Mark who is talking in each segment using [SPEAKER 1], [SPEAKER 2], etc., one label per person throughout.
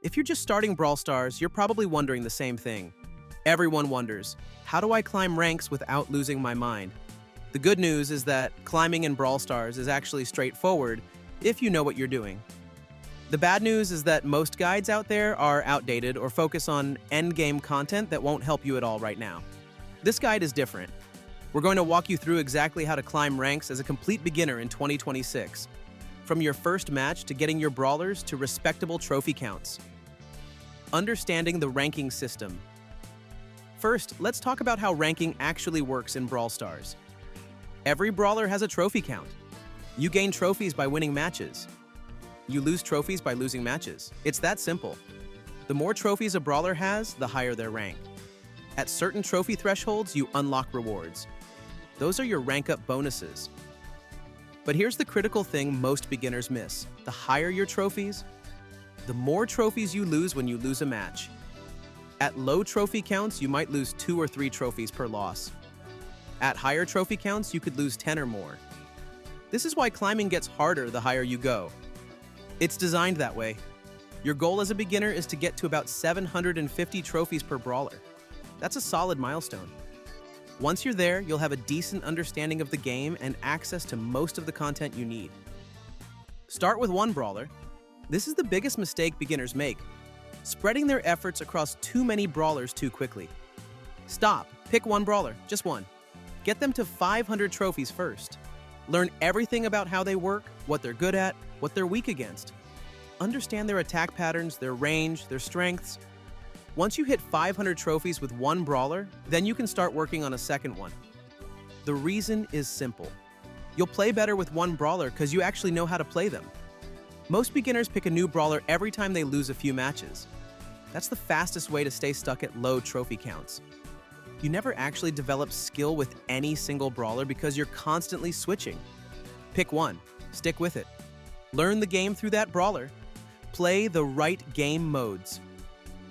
[SPEAKER 1] If you're just starting Brawl Stars, you're probably wondering the same thing. Everyone wonders, how do I climb ranks without losing my mind? The good news is that climbing in Brawl Stars is actually straightforward if you know what you're doing. The bad news is that most guides out there are outdated or focus on endgame content that won't help you at all right now. This guide is different. We're going to walk you through exactly how to climb ranks as a complete beginner in 2026. From your first match to getting your brawlers to respectable trophy counts. Understanding the ranking system. First, let's talk about how ranking actually works in Brawl Stars. Every brawler has a trophy count. You gain trophies by winning matches. You lose trophies by losing matches. It's that simple. The more trophies a brawler has, the higher their rank. At certain trophy thresholds, you unlock rewards. Those are your rank up bonuses. But here's the critical thing most beginners miss. The higher your trophies, the more trophies you lose when you lose a match. At low trophy counts, you might lose 2 or 3 trophies per loss. At higher trophy counts, you could lose 10 or more. This is why climbing gets harder the higher you go. It's designed that way. Your goal as a beginner is to get to about 750 trophies per brawler. That's a solid milestone. Once you're there, you'll have a decent understanding of the game and access to most of the content you need. Start with one brawler. This is the biggest mistake beginners make, spreading their efforts across too many brawlers too quickly. Stop, pick one brawler, just one. Get them to 500 trophies first. Learn everything about how they work, what they're good at, what they're weak against. Understand their attack patterns, their range, their strengths. Once you hit 500 trophies with one brawler, then you can start working on a second one. The reason is simple. You'll play better with one brawler because you actually know how to play them. Most beginners pick a new brawler every time they lose a few matches. That's the fastest way to stay stuck at low trophy counts. You never actually develop skill with any single brawler because you're constantly switching. Pick one, stick with it. Learn the game through that brawler. Play the right game modes.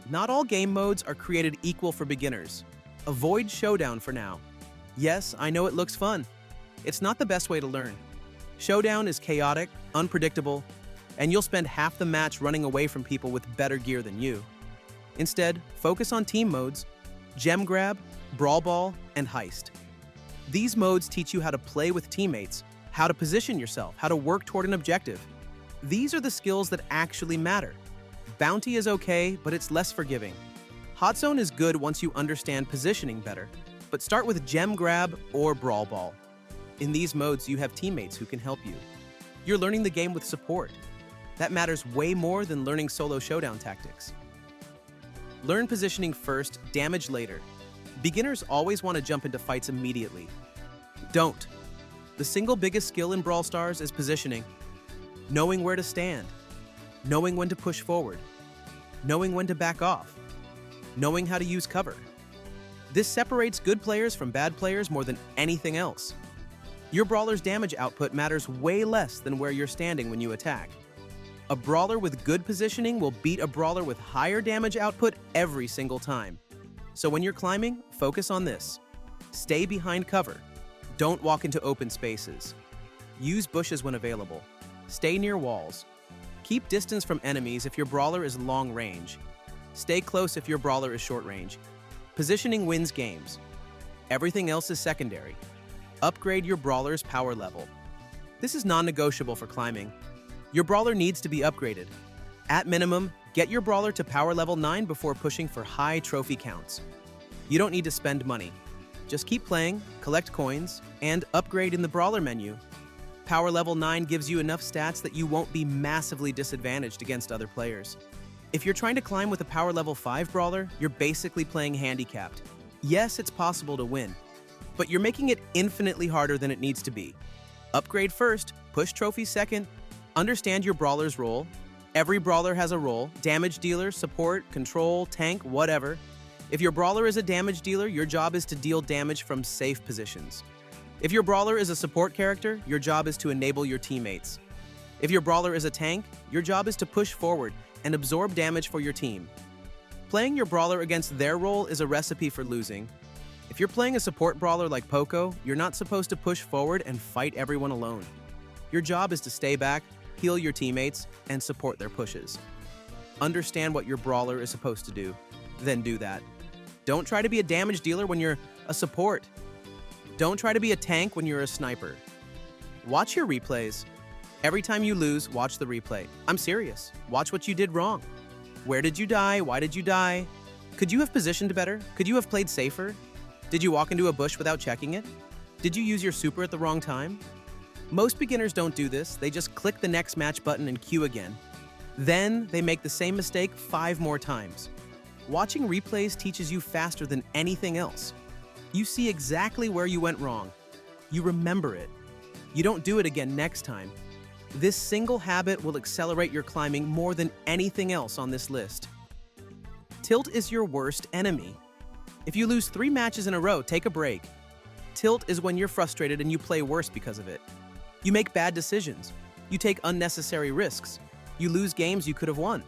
[SPEAKER 1] Not all game modes are created equal for beginners. Avoid Showdown for now. Yes, I know it looks fun. It's not the best way to learn. Showdown is chaotic, unpredictable, and you'll spend half the match running away from people with better gear than you. Instead, focus on team modes, Gem Grab, Brawl Ball, and Heist. These modes teach you how to play with teammates, how to position yourself, how to work toward an objective. These are the skills that actually matter. Bounty is okay, but it's less forgiving. Hot Zone is good once you understand positioning better, but start with Gem Grab or Brawl Ball. In these modes, you have teammates who can help you. You're learning the game with support. That matters way more than learning solo showdown tactics. Learn positioning first, damage later. Beginners always want to jump into fights immediately. Don't. The single biggest skill in Brawl Stars is positioning. Knowing where to stand. Knowing when to push forward. Knowing when to back off. Knowing how to use cover. This separates good players from bad players more than anything else. Your brawler's damage output matters way less than where you're standing when you attack. A brawler with good positioning will beat a brawler with higher damage output every single time. So when you're climbing, focus on this. Stay behind cover. Don't walk into open spaces. Use bushes when available. Stay near walls. Keep distance from enemies if your brawler is long range. Stay close if your brawler is short range. Positioning wins games. Everything else is secondary. Upgrade your brawler's power level. This is non-negotiable for climbing. Your brawler needs to be upgraded. At minimum, get your brawler to power level 9 before pushing for high trophy counts. You don't need to spend money. Just keep playing, collect coins, and upgrade in the brawler menu. Power level 9 gives you enough stats that you won't be massively disadvantaged against other players. If you're trying to climb with a power level 5 brawler, you're basically playing handicapped. Yes, it's possible to win, but you're making it infinitely harder than it needs to be. Upgrade first, push trophies second, understand your brawler's role. Every brawler has a role: damage dealer, support, control, tank, whatever. If your brawler is a damage dealer, your job is to deal damage from safe positions. If your brawler is a support character, your job is to enable your teammates. If your brawler is a tank, your job is to push forward and absorb damage for your team. Playing your brawler against their role is a recipe for losing. If you're playing a support brawler like Poco, you're not supposed to push forward and fight everyone alone. Your job is to stay back, heal your teammates, and support their pushes. Understand what your brawler is supposed to do, then do that. Don't try to be a damage dealer when you're a support. Don't try to be a tank when you're a sniper. Watch your replays. Every time you lose, watch the replay. I'm serious. Watch what you did wrong. Where did you die? Why did you die? Could you have positioned better? Could you have played safer? Did you walk into a bush without checking it? Did you use your super at the wrong time? Most beginners don't do this. They just click the next match button and queue again. Then they make the same mistake 5 more times. Watching replays teaches you faster than anything else. You see exactly where you went wrong. You remember it. You don't do it again next time. This single habit will accelerate your climbing more than anything else on this list. Tilt is your worst enemy. If you lose 3 matches in a row, take a break. Tilt is when you're frustrated and you play worse because of it. You make bad decisions. You take unnecessary risks. You lose games you could have won.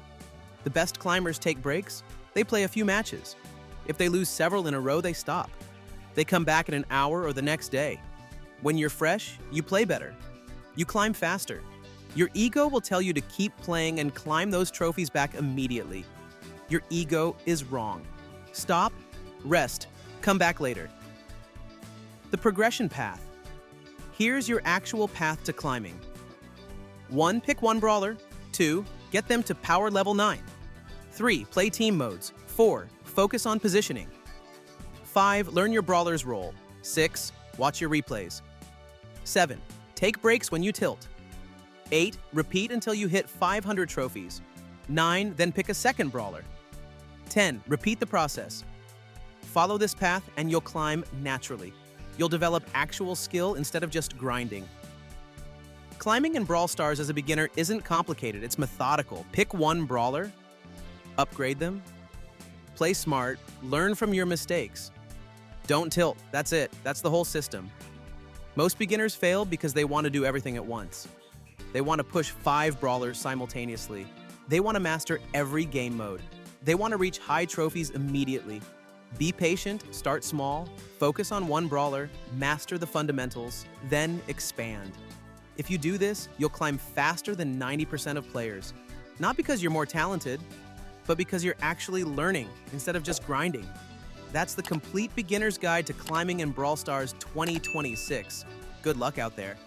[SPEAKER 1] The best climbers take breaks. They play a few matches. If they lose several in a row, they stop. They come back in an hour or the next day. When you're fresh, you play better. You climb faster. Your ego will tell you to keep playing and climb those trophies back immediately. Your ego is wrong. Stop, rest, come back later. The progression path. Here's your actual path to climbing. 1. Pick one brawler. 2. Get them to power level 9. 3. Play team modes. 4. Focus on positioning. 5. Learn your brawler's role. 6. Watch your replays. 7. Take breaks when you tilt. 8. Repeat until you hit 500 trophies. 9. Then pick a second brawler. 10. Repeat the process. Follow this path and you'll climb naturally. You'll develop actual skill instead of just grinding. Climbing in Brawl Stars as a beginner isn't complicated, it's methodical. Pick one brawler, upgrade them, play smart, learn from your mistakes. Don't tilt, that's it, that's the whole system. Most beginners fail because they want to do everything at once. They want to push 5 brawlers simultaneously. They want to master every game mode. They want to reach high trophies immediately. Be patient, start small, focus on one brawler, master the fundamentals, then expand. If you do this, you'll climb faster than 90% of players. Not because you're more talented, but because you're actually learning instead of just grinding. That's the complete beginner's guide to climbing in Brawl Stars 2026. Good luck out there.